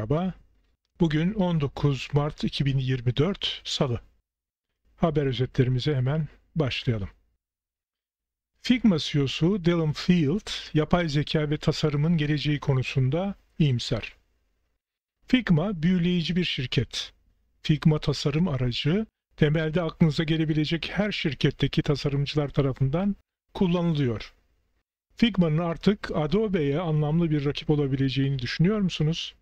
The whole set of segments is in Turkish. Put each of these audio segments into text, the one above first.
merhaba. Bugün 19 Mart 2024 Salı. Haber özetlerimize hemen başlayalım. Figma CEO'su Dylan Field, yapay zeka ve tasarımın geleceği konusunda iyimser. Figma büyüleyici bir şirket. Figma tasarım aracı, temelde aklınıza gelebilecek her şirketteki tasarımcılar tarafından kullanılıyor. Figma'nın artık Adobe'ye anlamlı bir rakip olabileceğini düşünüyor musunuz?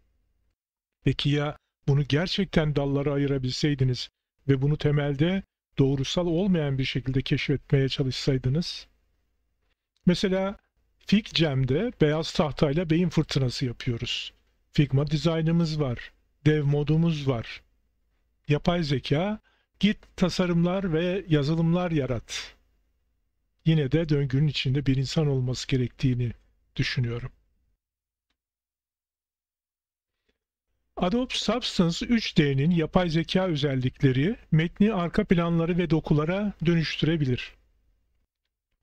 Peki ya bunu gerçekten dallara ayırabilseydiniz ve bunu temelde doğrusal olmayan bir şekilde keşfetmeye çalışsaydınız? Mesela FigJam'de beyaz tahtayla beyin fırtınası yapıyoruz. Figma dizaynımız var. Dev modumuz var. Yapay zeka, git tasarımlar ve yazılımlar yarat. Yine de döngünün içinde bir insan olması gerektiğini düşünüyorum. Adobe Substance 3D'nin yapay zeka özellikleri metni arka planları ve dokulara dönüştürebilir.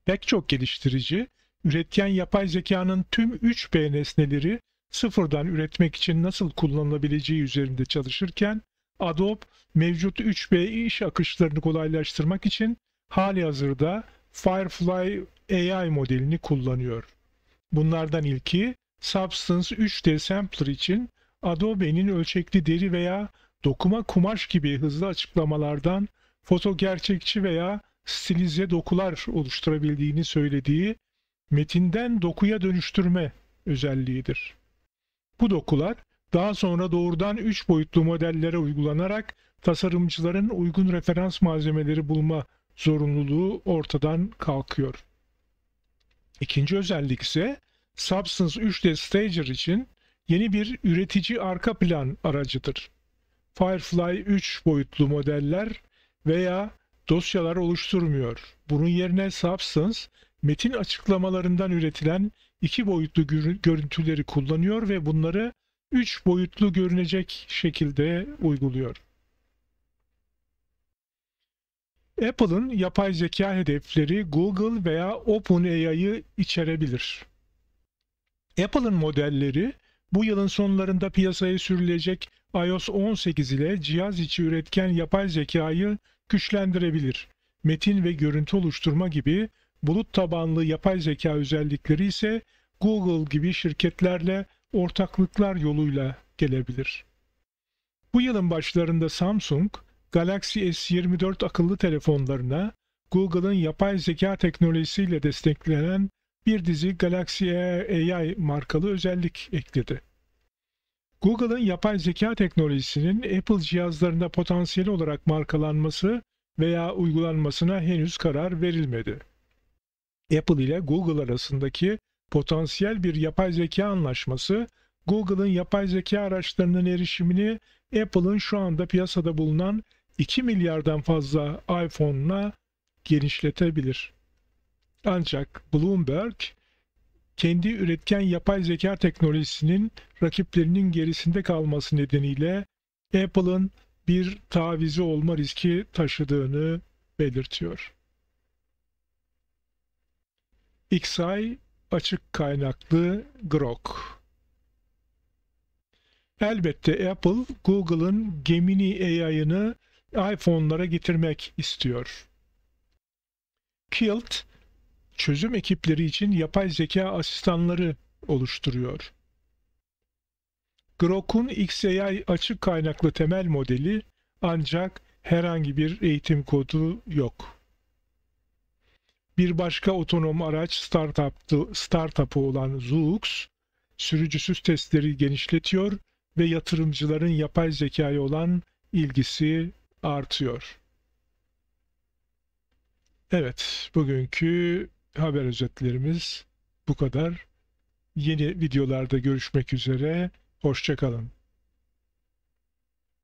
Pek çok geliştirici, üretken yapay zekanın tüm 3B nesneleri sıfırdan üretmek için nasıl kullanılabileceği üzerinde çalışırken, Adobe mevcut 3B iş akışlarını kolaylaştırmak için halihazırda Firefly AI modelini kullanıyor. Bunlardan ilki Substance 3D Sampler için Adobe'nin ölçekli deri veya dokuma kumaş gibi hızlı açıklamalardan foto gerçekçi veya stilize dokular oluşturabildiğini söylediği metinden dokuya dönüştürme özelliğidir. Bu dokular daha sonra doğrudan 3 boyutlu modellere uygulanarak tasarımcıların uygun referans malzemeleri bulma zorunluluğu ortadan kalkıyor. İkinci özellik ise Substance 3D Stager için yeni bir üretici arka plan aracıdır. Firefly 3 boyutlu modeller veya dosyalar oluşturmuyor. Bunun yerine Substance, metin açıklamalarından üretilen 2 boyutlu görüntüleri kullanıyor ve bunları 3 boyutlu görünecek şekilde uyguluyor. Apple'ın yapay zeka hedefleri Google veya OpenAI'yı içerebilir. Apple'ın modelleri bu yılın sonlarında piyasaya sürülecek iOS 18 ile cihaz içi üretken yapay zekayı güçlendirebilir. Metin ve görüntü oluşturma gibi bulut tabanlı yapay zeka özellikleri ise Google gibi şirketlerle ortaklıklar yoluyla gelebilir. Bu yılın başlarında Samsung, Galaxy S24 akıllı telefonlarına Google'ın yapay zeka teknolojisiyle desteklenen bir dizi Galaxy AI markalı özellik ekledi. Google'ın yapay zeka teknolojisinin Apple cihazlarında potansiyel olarak markalanması veya uygulanmasına henüz karar verilmedi. Apple ile Google arasındaki potansiyel bir yapay zeka anlaşması, Google'ın yapay zeka araçlarının erişimini Apple'ın şu anda piyasada bulunan 2 milyardan fazla iPhone'una genişletebilir. Ancak Bloomberg, kendi üretken yapay zeka teknolojisinin rakiplerinin gerisinde kalması nedeniyle Apple'ın bir tavizi olma riski taşıdığını belirtiyor. XAI açık kaynaklı Grok. Elbette Apple, Google'ın Gemini AI'ını iPhone'lara getirmek istiyor. Kilt, çözüm ekipleri için yapay zeka asistanları oluşturuyor. Grok'un XAI açık kaynaklı temel modeli, ancak herhangi bir eğitim kodu yok. Bir başka otonom araç startup'ı olan Zoox, sürücüsüz testleri genişletiyor ve yatırımcıların yapay zekaya olan ilgisi artıyor. Evet, bugünkü haber özetlerimiz bu kadar. Yeni videolarda görüşmek üzere, hoşça kalın.